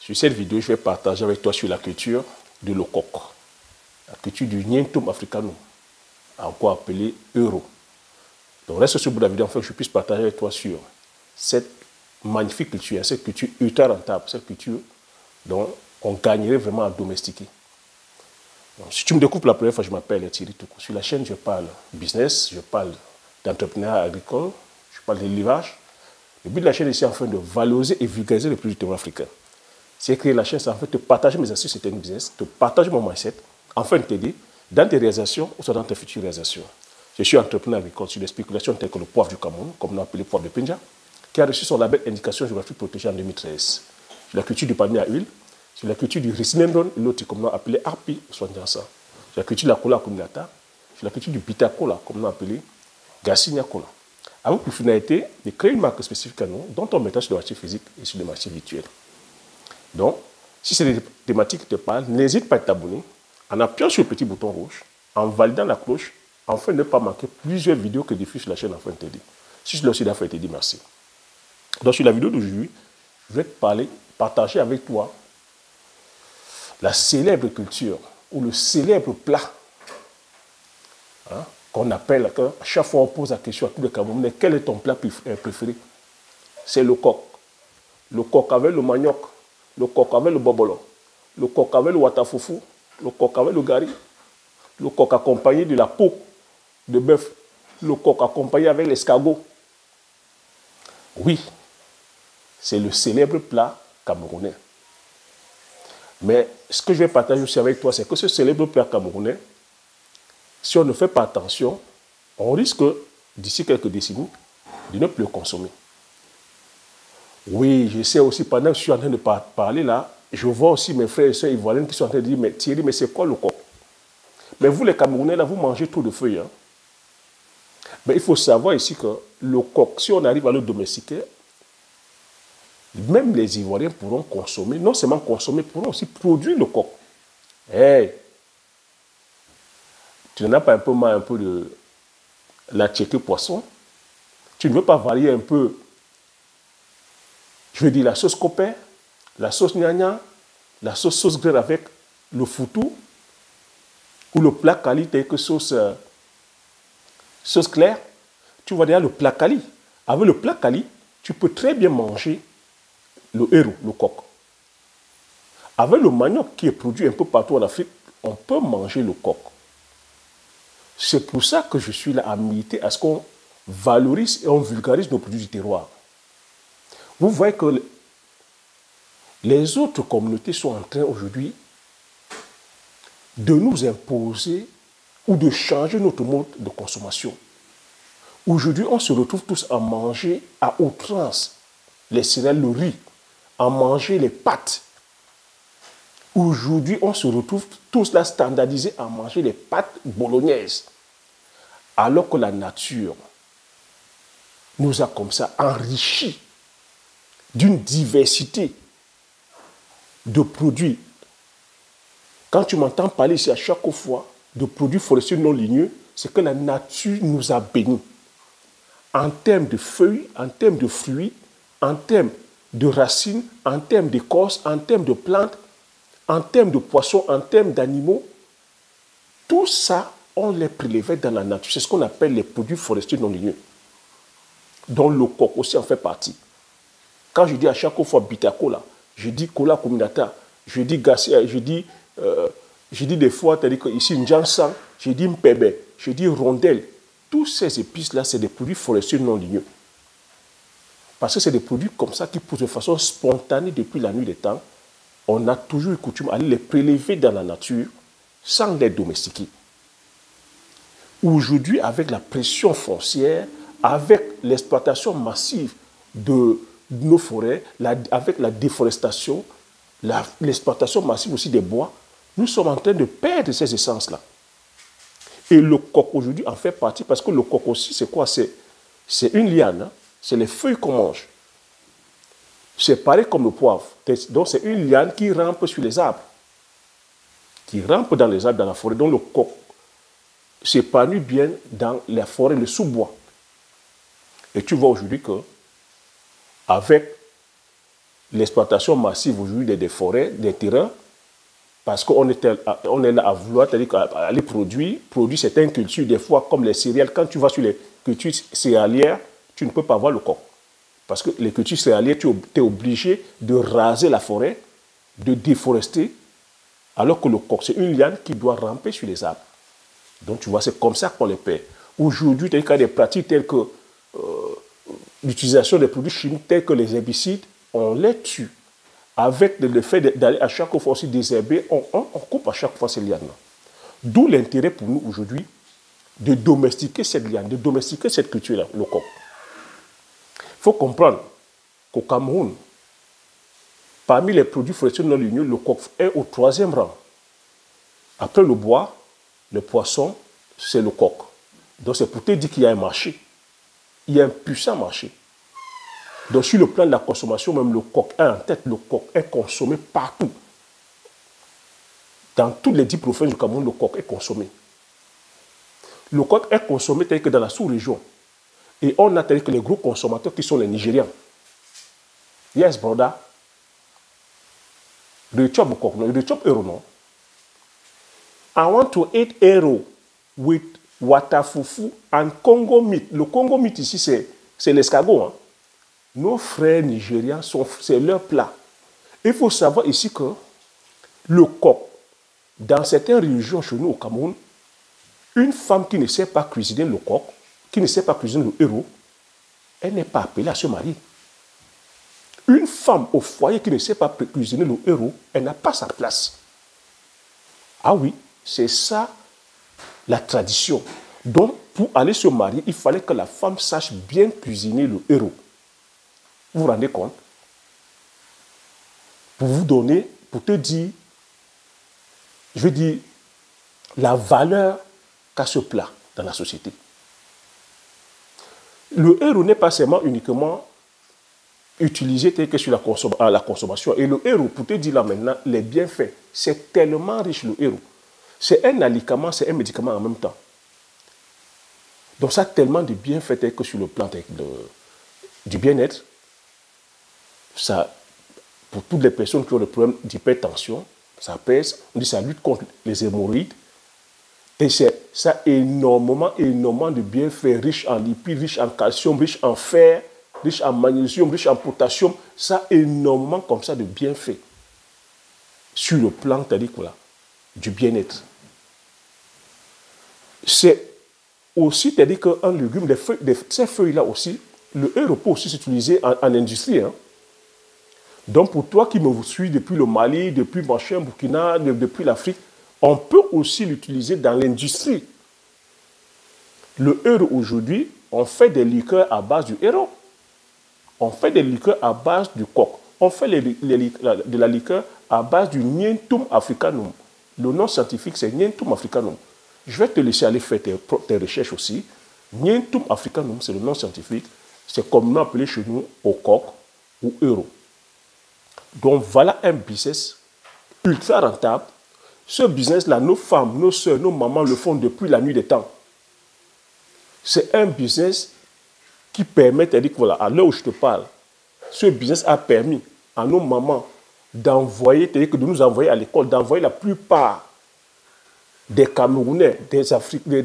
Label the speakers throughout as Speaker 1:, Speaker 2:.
Speaker 1: Sur cette vidéo, je vais partager avec toi sur la culture de l'Okok, la culture du Nyentum africanum, encore appelé euro. Donc reste sur le bout de la vidéo afin que je puisse partager avec toi sur cette magnifique culture, cette culture ultra rentable, cette culture dont on gagnerait vraiment à domestiquer. Donc, si tu me découvres la première fois, je m'appelle Thierry Toukou. Sur la chaîne, je parle business, je parle d'entrepreneuriat agricole, je parle d'élevage. Le but de la chaîne est ici afin de valoriser et vulgariser les produits du terroir africain. C'est créer la chaîne, c'est en fait de partager mes astuces sur business, de partager mon mindset, afin de t'aider dans tes réalisations ou dans tes futures réalisations. Je suis entrepreneur agricole sur des spéculations telles que le poivre du Cameroun, comme on appelle le poivre de Pinja, qui a reçu son label Indication géographique protégée en 2013. Sur la culture du palmier à huile, sur la culture du Risinendron, l'autre comme on appelé Arpi, sur la culture de la cola communata, sur la culture du Bitacola, comme on appelé Gassinia Cola. Avec pour finalité de créer une marque spécifique à nous, dont on mettra sur le marché physique et sur le marché virtuel. Donc, si c'est des thématiques qui te parlent, n'hésite pas à t'abonner en appuyant sur le petit bouton rouge, en validant la cloche, afin de ne pas manquer plusieurs vidéos que diffuse sur la chaîne afin de t'aider. Si je l'ai aussi d'afin t'aider, merci. Donc, sur la vidéo d'aujourd'hui, je vais te partager avec toi la célèbre culture ou le célèbre plat qu'on appelle, à chaque fois on pose la question à tous les Camerounais, quel est ton plat préféré? C'est le coq. Le coq avec le manioc, le coq avec le bobolo, le coq avec le watafoufou, le coq avec le gari, le coq accompagné de la peau de bœuf, le coq accompagné avec l'escargot. Oui, c'est le célèbre plat camerounais. Mais ce que je vais partager aussi avec toi, c'est que ce célèbre plat camerounais, si on ne fait pas attention, on risque, d'ici quelques décennies, de ne plus le consommer. Oui, je sais aussi, pendant que je suis en train de parler là, je vois aussi mes frères et soeurs ivoiriens qui sont en train de dire, mais Thierry, mais c'est quoi le coq? Mais vous les Camerounais, là, vous mangez tout de feuilles. Hein? Mais il faut savoir ici que le coq, si on arrive à le domestiquer, même les Ivoiriens pourront consommer, non seulement consommer, pourront aussi produire le coq. Hey, tu n'en as pas un peu marre un peu de la tchéquée poisson? Tu ne veux pas varier un peu, je veux dire, la sauce copé, la sauce gnagna, la sauce graine avec le foutou, ou le plat cali tel que sauce claire? Tu vois déjà le plat cali. Avec le plat cali, tu peux très bien manger le héros, le coq. Avec le manioc qui est produit un peu partout en Afrique, on peut manger le coq. C'est pour ça que je suis là à militer à ce qu'on valorise et on vulgarise nos produits du terroir. Vous voyez que les autres communautés sont en train aujourd'hui de nous imposer ou de changer notre mode de consommation. Aujourd'hui, on se retrouve tous à manger à outrance les céréales, le riz, à manger les pâtes. Aujourd'hui, on se retrouve tous là standardisés à manger les pâtes bolognaises. Alors que la nature nous a comme ça enrichis d'une diversité de produits. Quand tu m'entends parler ici à chaque fois de produits forestiers non ligneux, c'est que la nature nous a bénis. En termes de feuilles, en termes de fruits, en termes de racines, en termes d'écorce, en termes de plantes, en termes de poissons, en termes d'animaux, tout ça, on les prélevait dans la nature. C'est ce qu'on appelle les produits forestiers non ligneux, dont le coq aussi en fait partie. Quand je dis à chaque fois Bitacola, je dis cola communata, je dis gassia, je dis des fois, c'est-à-dire que ici Njansan, je dis mpebe, je dis rondelle. Tous ces épices-là, c'est des produits forestiers non ligneux. Parce que c'est des produits comme ça qui poussent de façon spontanée depuis la nuit des temps. On a toujours eu coutume d'aller les prélever dans la nature sans les domestiquer. Aujourd'hui, avec la pression foncière, avec l'exploitation massive de nos forêts, avec la déforestation, l'exploitation massive aussi des bois, nous sommes en train de perdre ces essences-là. Et le coq aujourd'hui en fait partie parce que le coq aussi, c'est quoi? C'est une liane, hein? C'est les feuilles qu'on mange. C'est pareil comme le poivre. Donc c'est une liane qui rampe sur les arbres, qui rampe dans les arbres, dans la forêt. Donc le coq s'épanouit bien dans la forêt, le sous-bois. Et tu vois aujourd'hui que avec l'exploitation massive aujourd'hui des forêts, des terrains, parce qu'on est là à vouloir, c'est-à-dire à aller produire certaines cultures, des fois comme les céréales. Quand tu vas sur les cultures céréalières, tu ne peux pas voir le coq. Parce que les cultures céréalières, tu es obligé de raser la forêt, de déforester, alors que le coq, c'est une liane qui doit ramper sur les arbres. Donc tu vois, c'est comme ça qu'on les perd. Aujourd'hui, il y a des pratiques telles que l'utilisation des produits chimiques tels que les herbicides, on les tue. Avec le fait d'aller à chaque fois aussi désherber, on coupe à chaque fois ces lianes-là. D'où l'intérêt pour nous aujourd'hui de domestiquer cette liane, de domestiquer cette culture-là, le coq. Il faut comprendre qu'au Cameroun, parmi les produits forestiers de l'Union, le coq est au 3e rang. Après le bois, le poisson, c'est le coq. Donc c'est pour te dire qu'il y a un marché. Il y a un puissant marché. Donc sur le plan de la consommation, même le coq est en tête. Le coq est consommé partout. Dans toutes les 10 provinces du Cameroun, le coq est consommé. Le coq est consommé tel que dans la sous-région. Et on a tel que les gros consommateurs qui sont les Nigérians. Yes, brother. The chop coq, no, the chop hero, no. I want to eat hero with watafufu and Congo meat. Le Congo meat ici, c'est l'escargot. Hein. Nos frères nigérians, c'est leur plat. Il faut savoir ici que le coq, dans certaines régions chez nous au Cameroun, une femme qui ne sait pas cuisiner le coq, qui ne sait pas cuisiner le héros, elle n'est pas appelée à se marier. Une femme au foyer qui ne sait pas cuisiner le héros, elle n'a pas sa place. Ah oui, c'est ça la tradition. Donc, pour aller se marier, il fallait que la femme sache bien cuisiner le héros. Vous vous rendez compte? Pour vous donner, pour te dire, je veux dire, la valeur qu'a ce plat dans la société. Le héros n'est pas seulement uniquement utilisé tel que sur la consommation. Et le héros, pour te dire là maintenant, les bienfaits, c'est tellement riche le héros. C'est un médicament, c'est un médicament en même temps. Donc ça a tellement de bienfaits tel que sur le plan du bien-être. Ça, pour toutes les personnes qui ont des problèmes d'hypertension, ça pèse, on dit ça lutte contre les hémorroïdes. Et ça a énormément de bienfaits, riches en lipides, riches en calcium, riches en fer, riches en magnésium, riches en potassium. Ça a énormément comme ça de bienfaits sur le plan, du bien-être. C'est aussi, c'est-à-dire qu'un légume, ces feuilles-là aussi, le héros peut aussi s'utiliser en industrie. Hein. Donc pour toi qui me suis depuis le Mali, depuis Machin, Burkina, depuis l'Afrique, on peut aussi l'utiliser dans l'industrie. Le héros aujourd'hui, on fait des liqueurs à base du héros. On fait des liqueurs à base du coq. On fait de la liqueur à base du Nientum africanum. Le nom scientifique, c'est Nientum africanum. Je vais te laisser aller faire tes recherches aussi. Nientum africanum, c'est le nom scientifique. C'est communément appelé chez nous au coq ou héros. Donc voilà un business ultra rentable. Ce business-là, nos femmes, nos soeurs, nos mamans le font depuis la nuit des temps. C'est un business qui permet, c'est-à-dire que voilà, à l'heure où je te parle, ce business a permis à nos mamans d'envoyer, c'est-à-dire que de nous envoyer à l'école, d'envoyer la plupart des Camerounais, des Africains,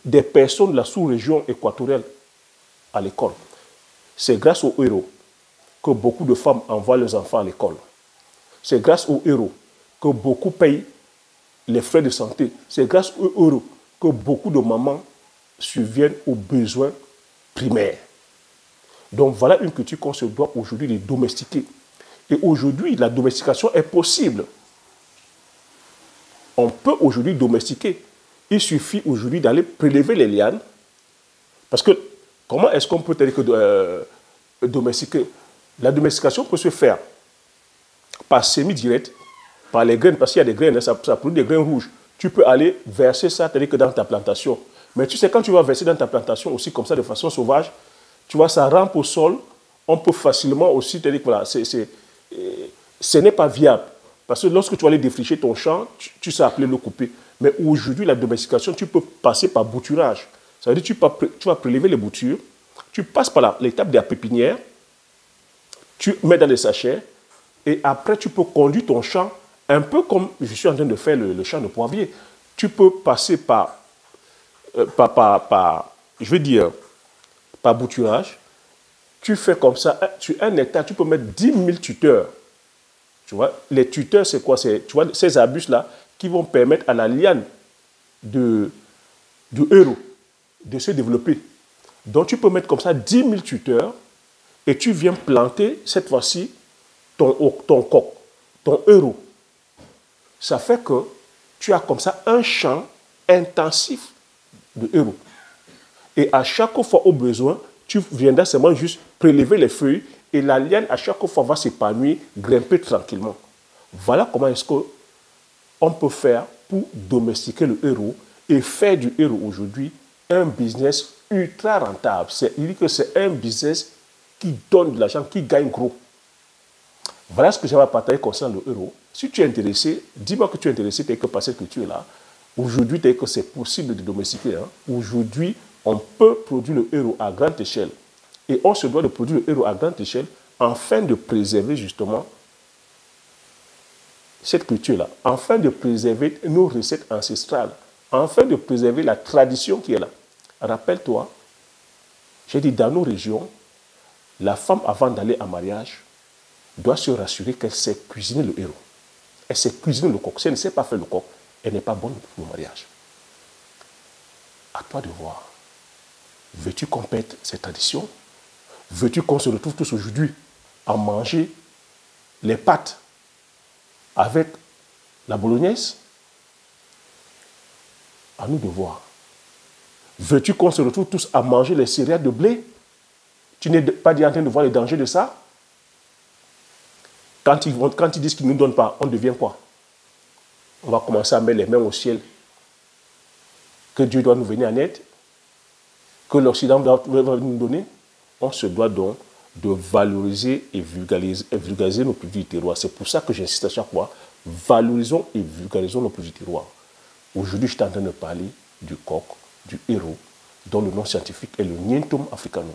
Speaker 1: des personnes de la sous-région équatoriale à l'école. C'est grâce aux héros que beaucoup de femmes envoient leurs enfants à l'école. C'est grâce aux héros que beaucoup payent les frais de santé. C'est grâce aux héros que beaucoup de mamans subviennent aux besoins primaires. Donc voilà une culture qu'on se doit aujourd'hui de domestiquer. Et aujourd'hui, la domestication est possible. On peut aujourd'hui domestiquer. Il suffit aujourd'hui d'aller prélever les lianes. Parce que comment est-ce qu'on peut domestiquer? La domestication peut se faire par semi-direct, par les graines, parce qu'il y a des graines, ça produit des graines rouges. Tu peux aller verser ça, c'est-à-dire que dans ta plantation. Mais tu sais, quand tu vas verser dans ta plantation aussi comme ça de façon sauvage, tu vois, ça rampe au sol, on peut facilement aussi, c'est-à-dire que voilà, ce n'est pas viable. Parce que lorsque tu vas aller défricher ton champ, tu sais appeler le couper. Mais aujourd'hui, la domestication, tu peux passer par bouturage. Ça veut dire que tu vas prélever les boutures, tu passes par l'étape de la pépinière, tu mets dans des sachets, Et après, tu peux conduire ton champ un peu comme je suis en train de faire le champ de poivrier. Tu peux passer par je veux dire, par bouturage. Tu fais comme ça, sur 1 hectare, tu peux mettre 10 000 tuteurs. Tu vois, les tuteurs, c'est quoi? C'est, tu vois, ces arbustes-là qui vont permettre à la liane du héros de se développer. Donc, tu peux mettre comme ça 10 000 tuteurs et tu viens planter, cette fois-ci, ton coq, ton héros. Ça fait que tu as comme ça un champ intensif de héros. Et à chaque fois au besoin, tu viendras seulement juste prélever les feuilles et la liane à chaque fois va s'épanouir, grimper tranquillement. Voilà comment est-ce qu'on peut faire pour domestiquer le héros et faire du héros aujourd'hui un business ultra rentable. Il dit que c'est un business qui donne de l'argent, qui gagne gros. Voilà ce que j'avais à partager concernant le héros. Si tu es intéressé, dis-moi que tu es intéressé, tu es que par cette culture-là. Aujourd'hui, tu es que c'est possible de domestiquer. Hein? Aujourd'hui, on peut produire le héros à grande échelle. Et on se doit de produire le héros à grande échelle afin de préserver justement cette culture-là, afin de préserver nos recettes ancestrales, afin de préserver la tradition qui est là. Rappelle-toi, j'ai dit dans nos régions, la femme avant d'aller en mariage doit se rassurer qu'elle sait cuisiner le héros. Elle sait cuisiner le coq. Si elle ne sait pas faire le coq, elle n'est pas bonne pour le mariage. À toi de voir. Veux-tu qu'on pète ces traditions? Veux-tu qu'on se retrouve tous aujourd'hui à manger les pâtes avec la bolognaise? À nous de voir. Veux-tu qu'on se retrouve tous à manger les céréales de blé? Tu n'es pas en train de voir les dangers de ça? Quand ils disent qu'ils ne nous donnent pas, on devient quoi? On va commencer à mettre les mains au ciel. Que Dieu doit nous venir en aide. Que l'Occident doit nous donner. On se doit donc de valoriser et vulgariser nos produits du terroir. C'est pour ça que j'insiste à chaque fois. Valorisons et vulgarisons nos produits du terroir. Aujourd'hui, je suis en train de parler du coq, du héros, dont le nom scientifique est le Nientum africanum.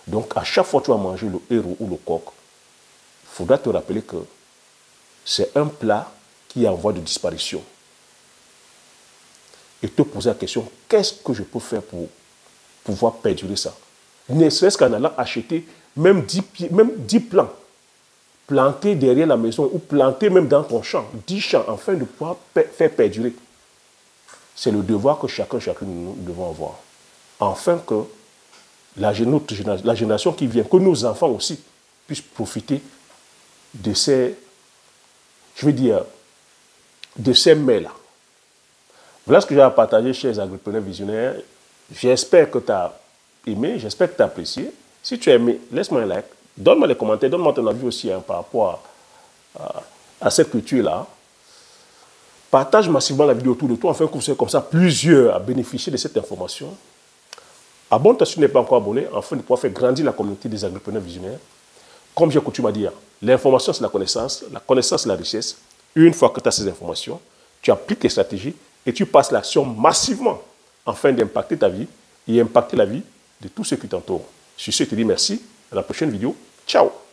Speaker 1: Donc, à chaque fois que tu vas manger le héros ou le coq, il faudra te rappeler que c'est un plat qui est en voie de disparition. Et te poser la question, qu'est-ce que je peux faire pour pouvoir perdurer ça? Ne serait-ce qu'en allant acheter même 10 plants, planter derrière la maison ou planter même dans ton champ, 10 champs, afin de pouvoir faire perdurer. C'est le devoir que chacune nous devons avoir. Afin que la génération qui vient, que nos enfants aussi, puissent profiter de ces, je veux dire, de ces mets-là. Voilà ce que j'ai à partager, chers agripreneurs visionnaires. J'espère que tu as aimé, j'espère que tu as apprécié. Si tu as aimé, laisse-moi un like, donne-moi les commentaires, donne-moi ton avis aussi hein, par rapport à cette culture-là. Partage massivement la vidéo autour de toi, afin que vous soyez comme ça plusieurs à bénéficier de cette information. Abonne-toi si tu n'es pas encore abonné, afin de pouvoir faire grandir la communauté des agripreneurs visionnaires. Comme j'ai coutume à dire, l'information c'est la connaissance c'est la richesse. Une fois que tu as ces informations, tu appliques les stratégies et tu passes l'action massivement afin d'impacter ta vie et impacter la vie de tous ceux qui t'entourent. Sur ce, je te dis merci. À la prochaine vidéo. Ciao!